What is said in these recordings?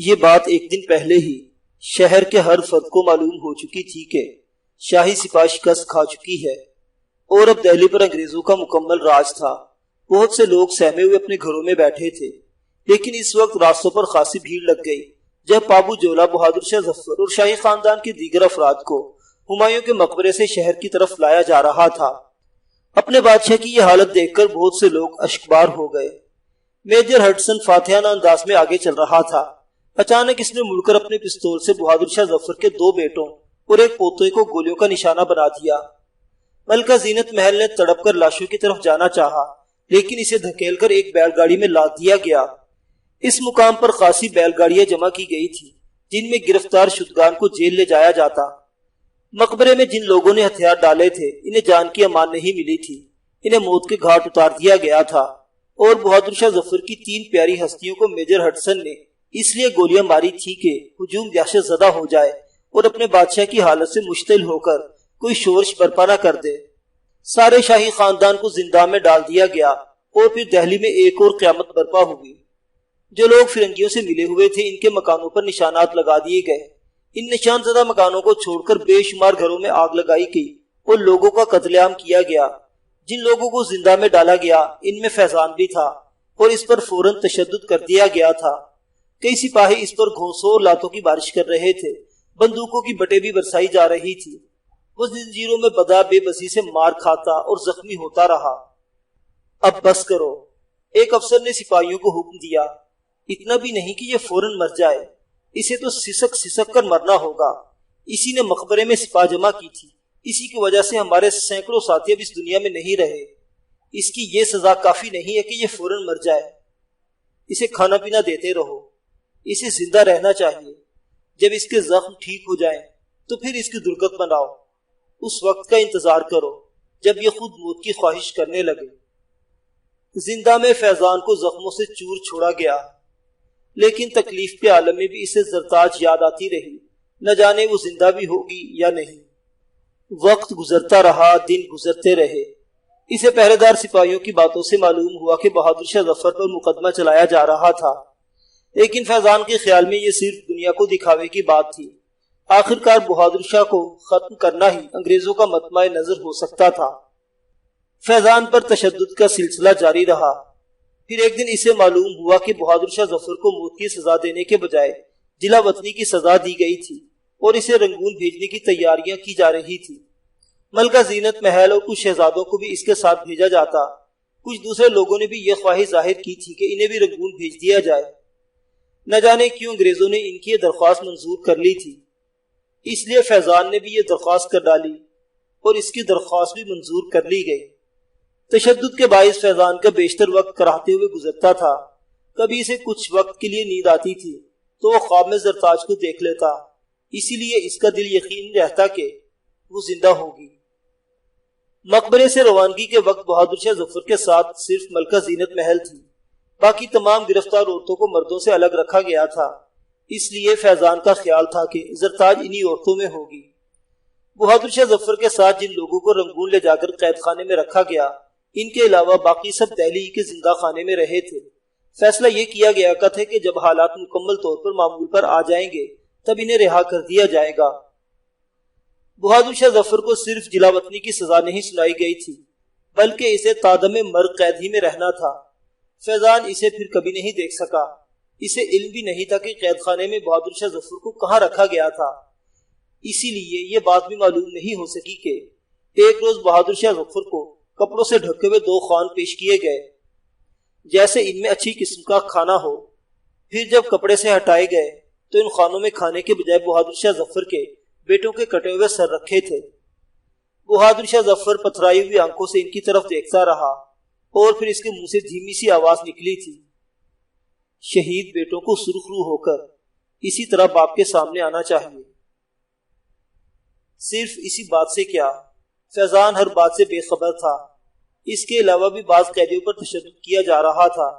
یہ بات ایک دن پہلے ہی شہر کے ہر فرد کو معلوم ہو چکی تھی کہ شاہی سپاہ شکست کھا چکی ہے اور اب دہلی پر انگریزوں کا مکمل راج تھا۔ بہت سے لوگ سہمے ہوئے اپنے گھروں میں بیٹھے تھے، لیکن اس وقت راستوں پر خاصی بھیڑ لگ گئی جب پابو جولا بہادر شاہ ظفر اور شاہی خاندان کے دیگر افراد کو ہمایوں کے مقبرے سے شہر کی طرف لایا جا رہا تھا۔ اپنے بادشاہ کی یہ حالت دیکھ کر بہت سے لوگ اشکبار ہو گئے۔ میجر ہڈسن فاتحانہ انداز میں آگے چل رہا تھا۔ اچانک اس نے مڑ کر اپنے پستول سے بہادر شاہ ظفر کے 2 بیٹوں اور ایک پوتے کو گولیوں کا نشانہ بنا دیا۔ ملکہ زینت محل نے تڑپ کر لاشوں کی طرف جانا چاہا، لیکن اسے دھکیل کر ایک بیل گاڑی میں لاد دیا گیا۔ اس مقام پر خاصی بیل گاڑیاں جمع کی گئی تھی جن میں گرفتار شدگان کو جیل لے جایا جاتا۔ مقبرے میں جن لوگوں نے ہتھیار ڈالے تھے انہیں جان کی امان نہیں ملی تھی، انہیں موت کے گھاٹ اتار دیا گیا تھا، اور بہادر شاہ ظفر کی 3 پیاری ہستیوں کو میجر ہڈسن نے اس لیے گولیاں ماری تھی کہ ہجوم دہشت زدہ ہو جائے اور اپنے بادشاہ کی حالت سے مشتعل ہو کر کوئی شورش برپا نہ کر دے۔ سارے شاہی خاندان کو زندان میں ڈال دیا گیا اور پھر دہلی میں ایک اور قیامت برپا ہوئی۔ جو لوگ فرنگیوں سے ملے ہوئے تھے ان کے مکانوں پر نشانات لگا دیے گئے۔ ان نشان زدہ مکانوں کو چھوڑ کر بے شمار گھروں میں آگ لگائی گئی اور لوگوں کا قتل عام کیا گیا۔ جن لوگوں کو زندہ میں ڈالا گیا ان میں فیضان بھی تھا اور اس پر فوراً تشدد کر دیا گیا تھا۔ کئی سپاہی اس پر گھونسوں اور لاتوں کی بارش کر رہے تھے، بندوقوں کی بٹیں بھی برسائی جا رہی تھی۔ وہ زنجیروں میں بندھا بے بسی سے مار کھاتا اور زخمی ہوتا رہا۔ اب بس کرو، ایک افسر نے سپاہیوں کو حکم دیا۔ اتنا بھی نہیں کہ یہ فوراً مر جائے، اسے تو سسک سسک کر مرنا ہوگا۔ اسی نے مقبرے میں سپاہ جمع کی تھی، اسی کی وجہ سے ہمارے سینکڑوں ساتھی اب اس دنیا میں نہیں رہے۔ اس کی یہ سزا کافی نہیں ہے کہ یہ فوراً مر جائے۔ اسے کھانا پینا دیتے رہو، اسے زندہ رہنا چاہیے۔ جب اس کے زخم ٹھیک ہو جائیں تو پھر اس کی درگت بناؤ۔ اس وقت کا انتظار کرو جب یہ خود موت کی خواہش کرنے لگے۔ زندہ میں فیضان کو زخموں سے چور چھوڑا گیا، لیکن تکلیف کے عالم میں بھی اسے زرتاج یاد آتی رہی، نہ جانے وہ زندہ بھی ہوگی یا نہیں۔ وقت گزرتا رہا، دن گزرتے رہے۔ اسے پہرے دار سپاہیوں کی باتوں سے معلوم ہوا کہ بہادر شاہ ظفر پر مقدمہ چلایا جا رہا تھا، لیکن فیضان کے خیال میں یہ صرف دنیا کو دکھاوے کی بات تھی۔ آخرکار بہادر شاہ کو ختم کرنا ہی انگریزوں کا مطمع نظر ہو سکتا تھا۔ فیضان پر تشدد کا سلسلہ جاری رہا۔ پھر ایک دن اسے معلوم ہوا کہ بہادر شاہ ظفر کو موت کی سزا دینے کے بجائے جلا وطنی کی سزا دی گئی تھی اور اسے رنگون بھیجنے کی تیاریاں کی جا رہی تھی۔ ملکہ زینت محل اور کچھ شہزادوں کو بھی اس کے ساتھ بھیجا جاتا۔ کچھ دوسرے لوگوں نے بھی یہ خواہش ظاہر کی تھی کہ انہیں بھی رنگون بھیج دیا جائے۔ نہ جانے کیوں انگریزوں نے ان کی یہ درخواست منظور کر لی تھی، اس لیے فیضان نے بھی یہ درخواست کر ڈالی اور اس کی درخواست بھی منظور کر لی گئی۔ تشدد کے باعث فیضان کا بیشتر وقت کراہتے ہوئے گزرتا تھا۔ کبھی اسے کچھ وقت کے لیے نیند آتی تھی تو وہ خواب میں زرتاج کو دیکھ لیتا، اسی لیے اس کا دل یقین رہتا کہ وہ زندہ ہوگی۔ مقبرے سے روانگی کے وقت بہادر شاہ ظفر کے ساتھ صرف ملکہ زینت محل تھی، باقی تمام گرفتار عورتوں کو مردوں سے الگ رکھا گیا تھا۔ اس لیے فیضان کا خیال تھا کہ زرتاج انہی عورتوں میں ہوگی۔ بہادر شاہ ظفر کے ساتھ جن لوگوں کو رنگون لے جا کر قید خانے میں رکھا گیا، ان کے علاوہ باقی سب دہلی کے زندہ خانے میں رہے تھے۔ فیصلہ یہ کیا گیا تھا کہ جب حالات مکمل طور پر معمول پر آ جائیں گے تب انہیں رہا کر دیا جائے گا۔ بہادر شاہ ظفر کو صرف جلا وطنی کی سزا نہیں سنائی گئی تھی، بلکہ اسے تادم مرگ قید ہی میں رہنا تھا۔ فیضان اسے پھر کبھی نہیں دیکھ سکا۔ اسے علم بھی نہیں تھا کہ قید خانے میں بہادر شاہ ظفر کو کہاں رکھا گیا تھا۔ اسی لیے یہ بات بھی معلوم نہیں ہو سکی کہ ایک روز بہادر شاہ ظفر کو کپڑوں سے ڈھکے ہوئے 2 خوان پیش کیے گئے، جیسے ان میں اچھی قسم کا کھانا ہو۔ پھر جب کپڑے سے ہٹائے گئے تو ان خوانوں میں کھانے کے بجائے بہادر شاہ ظفر کے بیٹوں کے کٹے ہوئے سر رکھے تھے۔ بہادر شاہ ظفر پتھرائی ہوئی آنکھوں سے ان کی طرف دیکھتا رہا اور پھر اس کے منہ سے دھیمی سی آواز نکلی تھی، شہید بیٹوں کو سرخ روح ہو کر اسی طرح باپ کے سامنے آنا چاہیے۔ صرف اسی بات سے کیا، فیضان ہر بات سے بے خبر تھا۔ اس کے علاوہ بھی بعض قیدیوں پر تشدد کیا جا رہا تھا۔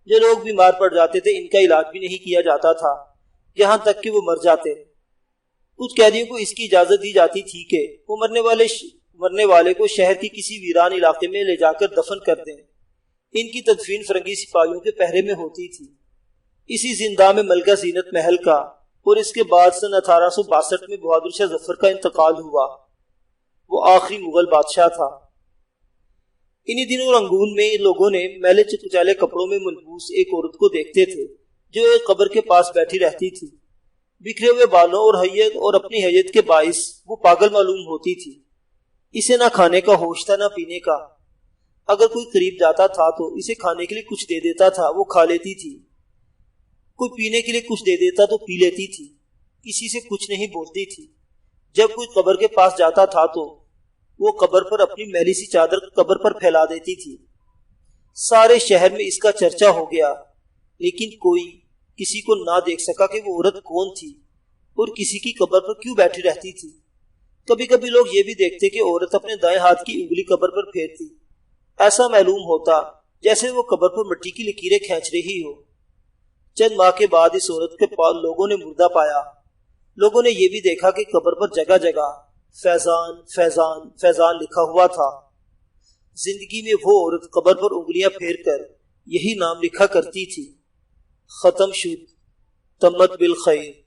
جو لوگ بیمار پڑ جاتے تھے ان کا علاج بھی نہیں کیا جاتا تھا، یہاں تک کہ وہ مر جاتے۔ کچھ قیدیوں کو اس کی اجازت دی جاتی تھی کہ وہ مرنے والے کو شہر کی کسی ویران علاقے میں لے جا کر دفن کر دیں۔ ان کی تدفین فرنگی سپاہیوں کے پہرے میں ہوتی تھی۔ اسی زندہ میں ملکہ زینت محل کا اور اس کے بعد سن 1862 میں بہادر شاہ ظفر کا انتقال ہوا۔ وہ آخری مغل بادشاہ تھا۔ انہی دنوں رنگون میں لوگوں نے میلے چکچالے کپڑوں میں ملبوس ایک عورت کو دیکھتے تھے جو ایک قبر کے پاس بیٹھی رہتی تھی۔ بکھرے ہوئے بالوں اور اپنی حیت کے باعث وہ پاگل معلوم ہوتی تھی۔ اسے نہ کھانے کا ہوش تھا نہ پینے کا۔ اگر کوئی قریب جاتا تھا تو اسے کھانے کے لیے کچھ دے دیتا تھا، وہ کھا لیتی تھی۔ کوئی پینے کے لیے کچھ دے دیتا تو پی لیتی تھی۔ کسی سے کچھ نہیں بولتی تھی۔ جب کوئی قبر کے پاس جاتا تھا تو وہ قبر پر اپنی میلی سی چادر قبر پر پھیلا دیتی تھی۔ سارے شہر میں اس کا چرچا ہو گیا، لیکن کوئی کسی کو نہ دیکھ سکا کہ وہ عورت کون تھی اور کسی کی قبر پر کیوں بیٹھی رہتی تھی۔ کبھی کبھی لوگ یہ بھی دیکھتے کہ عورت اپنے دائیں ہاتھ کی انگلی قبر پر پھیرتی۔ ایسا معلوم ہوتا جیسے وہ قبر پر مٹی کی لکیریں کھینچ رہی ہو۔ چند ماہ کے بعد اس عورت کے پاس لوگوں نے مردہ پایا۔ لوگوں نے یہ بھی دیکھا کہ قبر پر جگہ جگہ فیضان فیضان فیضان لکھا ہوا تھا۔ زندگی میں وہ عورت قبر پر انگلیاں پھیر کر یہی نام لکھا کرتی تھی۔ ختم شد، تمت بالخیر۔